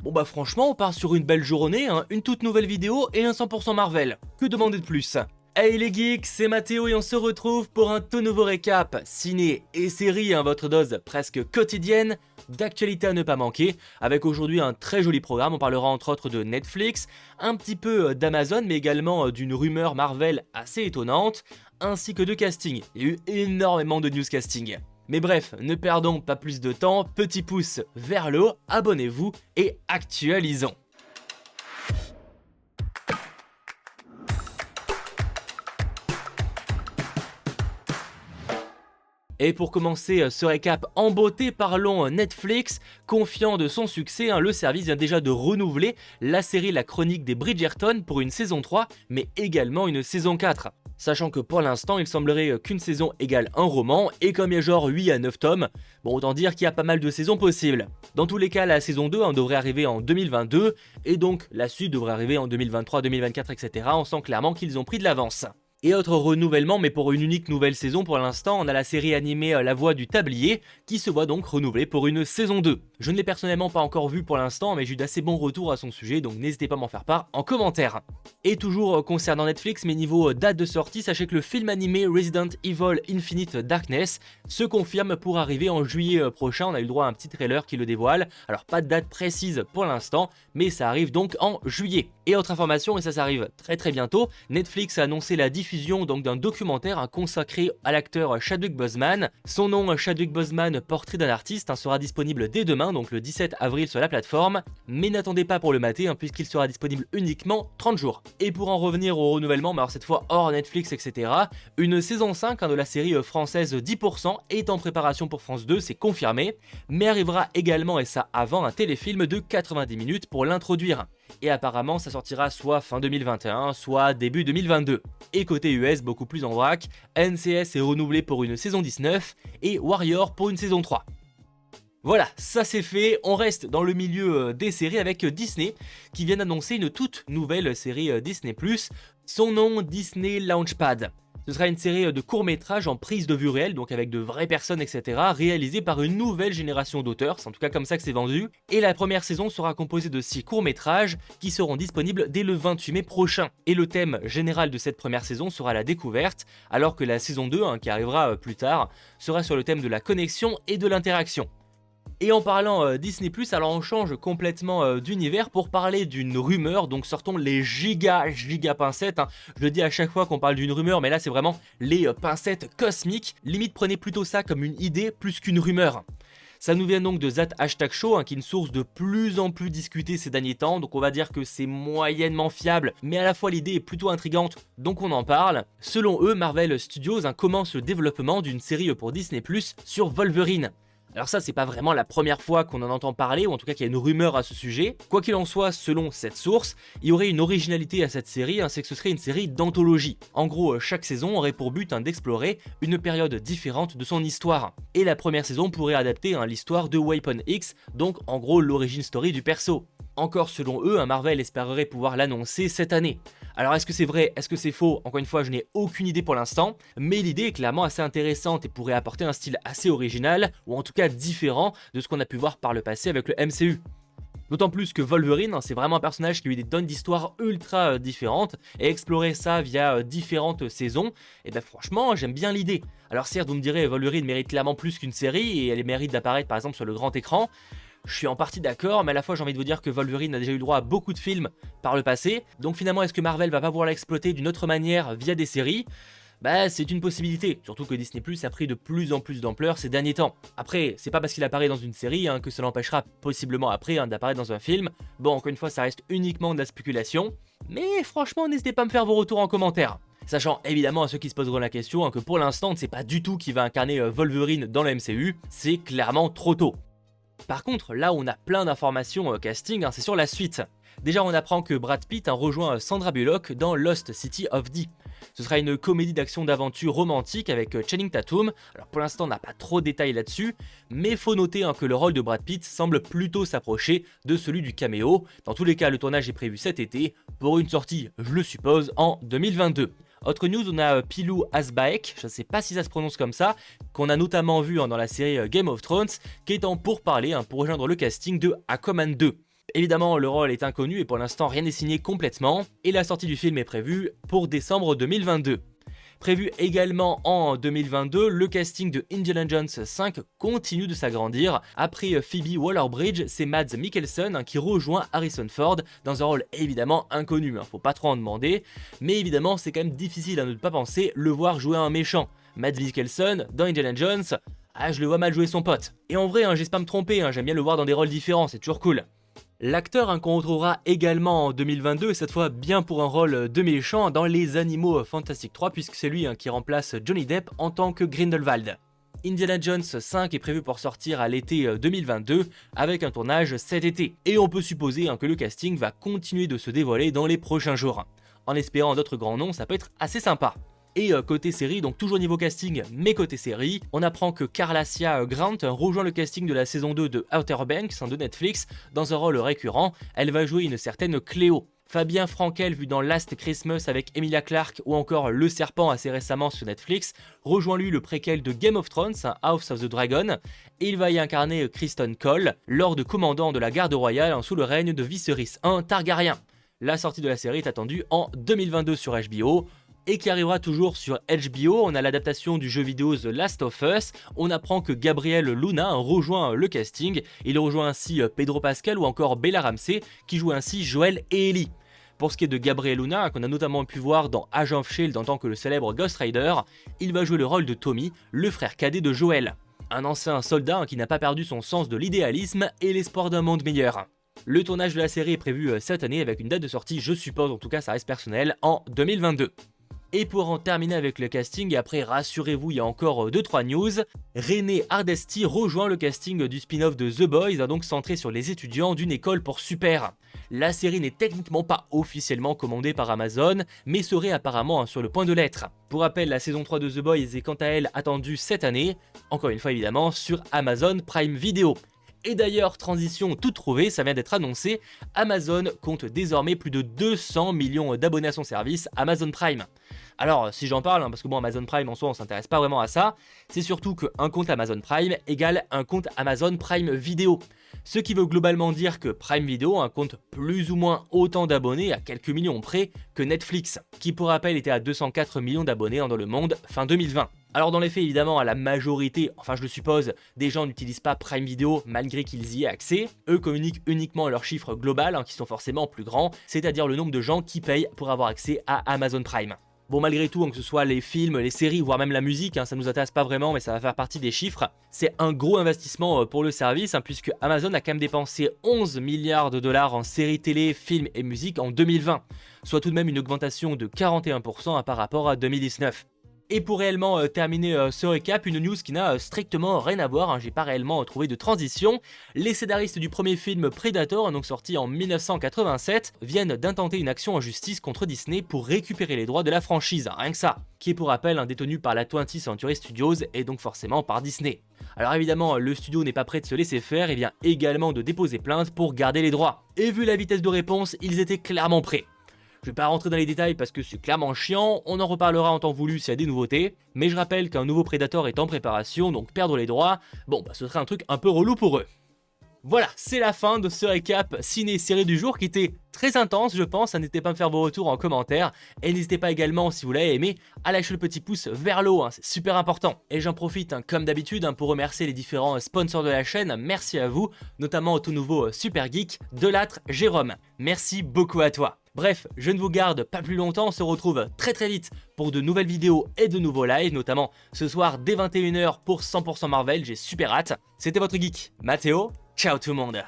Bon bah franchement, on part sur une belle journée, hein, une toute nouvelle vidéo et un 100% Marvel. Que demander de plus? Hey les geeks, c'est Mathéo et on se retrouve pour un tout nouveau récap, ciné et série, hein, votre dose presque quotidienne d'actualité à ne pas manquer, avec aujourd'hui un très joli programme. On parlera entre autres de Netflix, un petit peu d'Amazon, mais également d'une rumeur Marvel assez étonnante, ainsi que de casting. Il y a eu énormément de newscasting. Mais bref, ne perdons pas plus de temps, petit pouce vers le haut, abonnez-vous et actualisons. Et pour commencer ce récap en beauté, parlons Netflix. Confiant de son succès, le service vient déjà de renouveler la série La Chronique des Bridgerton pour une saison 3, mais également une saison 4. Sachant que pour l'instant, il semblerait qu'une saison égale un roman, et comme il y a genre 8 à 9 tomes, bon autant dire qu'il y a pas mal de saisons possibles. Dans tous les cas, la saison 2 devrait arriver en 2022, et donc la suite devrait arriver en 2023, 2024, etc. On sent clairement qu'ils ont pris de l'avance. Et autre renouvellement, mais pour une unique nouvelle saison pour l'instant, on a la série animée La Voix du Tablier, qui se voit donc renouvelée pour une saison 2. Je ne l'ai personnellement pas encore vue pour l'instant, mais j'ai eu d'assez bons retours à son sujet, donc n'hésitez pas à m'en faire part en commentaire. Et toujours concernant Netflix, mais niveau date de sortie, sachez que le film animé Resident Evil Infinite Darkness se confirme pour arriver en juillet prochain. On a eu le droit à un petit trailer qui le dévoile, alors pas de date précise pour l'instant, mais ça arrive donc en juillet. Et autre information, et ça arrive très bientôt, Netflix a annoncé la diffusion donc d'un documentaire consacré à l'acteur Chadwick Boseman. Son nom, Chadwick Boseman, portrait d'un artiste, sera disponible dès demain, donc le 17 avril sur la plateforme, mais n'attendez pas pour le mater puisqu'il sera disponible uniquement 30 jours. Et pour en revenir au renouvellement, mais alors cette fois hors Netflix, etc., une saison 5 de la série française 10% est en préparation pour France 2, c'est confirmé, mais arrivera également, et ça avant, un téléfilm de 90 minutes pour l'introduire. Et apparemment ça sortira soit fin 2021, soit début 2022. Et côté US, beaucoup plus en vrac, NCS est renouvelé pour une saison 19 et Warrior pour une saison 3. Voilà, ça c'est fait, on reste dans le milieu des séries avec Disney qui vient d'annoncer une toute nouvelle série Disney+, son nom Disney Launchpad. Ce sera une série de courts-métrages en prise de vue réelle, donc avec de vraies personnes, etc., réalisée par une nouvelle génération d'auteurs, c'est en tout cas comme ça que c'est vendu, et la première saison sera composée de 6 courts-métrages qui seront disponibles dès le 28 mai prochain. Et le thème général de cette première saison sera la découverte, alors que la saison 2, qui arrivera plus tard, sera sur le thème de la connexion et de l'interaction. Et en parlant Disney+, alors on change complètement d'univers pour parler d'une rumeur, donc sortons les giga pincettes, Je le dis à chaque fois qu'on parle d'une rumeur, mais là c'est vraiment les pincettes cosmiques, limite prenez plutôt ça comme une idée plus qu'une rumeur. Ça nous vient donc de That Hashtag Show, qui est une source de plus en plus discutée ces derniers temps, donc on va dire que c'est moyennement fiable, mais à la fois l'idée est plutôt intrigante, donc on en parle. Selon eux, Marvel Studios commence le développement d'une série pour Disney+, sur Wolverine. Alors ça, c'est pas vraiment la première fois qu'on en entend parler, ou en tout cas qu'il y a une rumeur à ce sujet. Quoi qu'il en soit, selon cette source, il y aurait une originalité à cette série, c'est que ce serait une série d'anthologie. En gros, chaque saison aurait pour but d'explorer une période différente de son histoire. Et la première saison pourrait adapter l'histoire de Weapon X, donc en gros l'origin story du perso. Encore selon eux, Marvel espérerait pouvoir l'annoncer cette année. Alors est-ce que c'est vrai, est-ce que c'est faux? Encore une fois, je n'ai aucune idée pour l'instant, mais l'idée est clairement assez intéressante et pourrait apporter un style assez original, ou en tout cas différent de ce qu'on a pu voir par le passé avec le MCU. D'autant plus que Wolverine, c'est vraiment un personnage qui lui donne d'histoires ultra différentes, et explorer ça via différentes saisons, et ben franchement, j'aime bien l'idée. Alors certes, vous me direz, Wolverine mérite clairement plus qu'une série, et elle mérite d'apparaître par exemple sur le grand écran. Je suis en partie d'accord, mais à la fois j'ai envie de vous dire que Wolverine a déjà eu droit à beaucoup de films par le passé, donc finalement est-ce que Marvel va pas pouvoir l'exploiter d'une autre manière via des séries? Bah c'est une possibilité, surtout que Disney+ a pris de plus en plus d'ampleur ces derniers temps. Après, c'est pas parce qu'il apparaît dans une série que ça l'empêchera possiblement après d'apparaître dans un film. Bon, encore une fois, ça reste uniquement de la spéculation, mais franchement n'hésitez pas à me faire vos retours en commentaire. Sachant évidemment à ceux qui se poseront la question que pour l'instant on ne sait pas du tout qui va incarner Wolverine dans le MCU, c'est clairement trop tôt. Par contre, là où on a plein d'informations casting, c'est sur la suite. Déjà, on apprend que Brad Pitt rejoint Sandra Bullock dans Lost City of D. Ce sera une comédie d'action d'aventure romantique avec Channing Tatum. Alors pour l'instant, on n'a pas trop de détails là-dessus, mais faut noter que le rôle de Brad Pitt semble plutôt s'approcher de celui du caméo. Dans tous les cas, le tournage est prévu cet été, pour une sortie, je le suppose, en 2022. Autre news, on a Pilou Asbaek, je ne sais pas si ça se prononce comme ça, qu'on a notamment vu dans la série Game of Thrones, qui est en pourparlers pour rejoindre le casting de Aquaman 2. Évidemment, le rôle est inconnu et pour l'instant rien n'est signé complètement, et la sortie du film est prévue pour décembre 2022. Prévu également en 2022, le casting de Indiana Jones 5 continue de s'agrandir. Après Phoebe Waller-Bridge, c'est Mads Mikkelsen qui rejoint Harrison Ford dans un rôle évidemment inconnu, faut pas trop en demander, mais évidemment c'est quand même difficile à ne pas penser le voir jouer un méchant. Mads Mikkelsen dans Indiana Jones, je le vois mal jouer son pote. Et en vrai, j'espère pas me tromper, j'aime bien le voir dans des rôles différents, c'est toujours cool. L'acteur qu'on retrouvera également en 2022, et cette fois bien pour un rôle de méchant dans Les Animaux Fantastiques 3, puisque c'est lui qui remplace Johnny Depp en tant que Grindelwald. Indiana Jones 5 est prévu pour sortir à l'été 2022, avec un tournage cet été, et on peut supposer que le casting va continuer de se dévoiler dans les prochains jours. En espérant d'autres grands noms, ça peut être assez sympa. Et côté série, donc toujours niveau casting, mais côté série, on apprend que Carlassia Grant rejoint le casting de la saison 2 de Outer Banks de Netflix dans un rôle récurrent. Elle va jouer une certaine Cléo. Fabien Frankel, vu dans Last Christmas avec Emilia Clarke ou encore Le Serpent assez récemment sur Netflix, rejoint lui le préquel de Game of Thrones, House of the Dragon, et il va y incarner Kristen Cole, Lord commandant de la garde royale sous le règne de Viserys I Targaryen. La sortie de la série est attendue en 2022 sur HBO, et qui arrivera toujours sur HBO. On a l'adaptation du jeu vidéo The Last of Us, on apprend que Gabriel Luna rejoint le casting, il rejoint ainsi Pedro Pascal ou encore Bella Ramsey qui joue ainsi Joel et Ellie. Pour ce qui est de Gabriel Luna, qu'on a notamment pu voir dans Agent of S.H.I.E.L.D. en tant que le célèbre Ghost Rider, il va jouer le rôle de Tommy, le frère cadet de Joel. Un ancien soldat qui n'a pas perdu son sens de l'idéalisme et l'espoir d'un monde meilleur. Le tournage de la série est prévu cette année avec une date de sortie, je suppose, en tout cas ça reste personnel, en 2022. Et pour en terminer avec le casting, et après rassurez-vous, il y a encore 2-3 news, René Hardesty rejoint le casting du spin-off de The Boys, donc centré sur les étudiants d'une école pour super. La série n'est techniquement pas officiellement commandée par Amazon, mais serait apparemment sur le point de l'être. Pour rappel, la saison 3 de The Boys est quant à elle attendue cette année, encore une fois évidemment sur Amazon Prime Video. Et d'ailleurs, transition toute trouvée, ça vient d'être annoncé, Amazon compte désormais plus de 200 millions d'abonnés à son service Amazon Prime. Alors, si j'en parle, parce que bon, Amazon Prime en soi, on s'intéresse pas vraiment à ça, c'est surtout qu'un compte Amazon Prime égale un compte Amazon Prime Video. Ce qui veut globalement dire que Prime Video compte plus ou moins autant d'abonnés, à quelques millions près, que Netflix, qui pour rappel était à 204 millions d'abonnés dans le monde fin 2020. Alors dans les faits, évidemment, la majorité, enfin je le suppose, des gens n'utilisent pas Prime Video malgré qu'ils y aient accès. Eux communiquent uniquement leurs chiffres globaux, qui sont forcément plus grands, c'est-à-dire le nombre de gens qui payent pour avoir accès à Amazon Prime. Bon, malgré tout, que ce soit les films, les séries, voire même la musique, ça nous intéresse pas vraiment, mais ça va faire partie des chiffres. C'est un gros investissement pour le service, puisque Amazon a quand même dépensé 11 milliards de dollars en séries télé, films et musique en 2020, soit tout de même une augmentation de 41% par rapport à 2019. Et pour réellement terminer ce récap, une news qui n'a strictement rien à voir, j'ai pas réellement trouvé de transition. Les scénaristes du premier film Predator, donc sorti en 1987, viennent d'intenter une action en justice contre Disney pour récupérer les droits de la franchise, rien que ça, qui est pour rappel détenu par la 20th Century Studios et donc forcément par Disney. Alors évidemment, le studio n'est pas prêt de se laisser faire et vient également de déposer plainte pour garder les droits. Et vu la vitesse de réponse, ils étaient clairement prêts. Je vais pas rentrer dans les détails parce que c'est clairement chiant, on en reparlera en temps voulu s'il y a des nouveautés, mais je rappelle qu'un nouveau Predator est en préparation, donc perdre les droits, ce serait un truc un peu relou pour eux. Voilà, c'est la fin de ce récap ciné-série du jour qui était très intense je pense, n'hésitez pas à me faire vos retours en commentaire, et n'hésitez pas également si vous l'avez aimé à lâcher le petit pouce vers le haut, c'est super important. Et j'en profite comme d'habitude pour remercier les différents sponsors de la chaîne, merci à vous, notamment au tout nouveau Super Geek, Delattre, Jérôme, merci beaucoup à toi. Bref, je ne vous garde pas plus longtemps, on se retrouve très vite pour de nouvelles vidéos et de nouveaux lives, notamment ce soir dès 21 h pour 100% Marvel, j'ai super hâte. C'était votre geek, Mathéo, ciao tout le monde.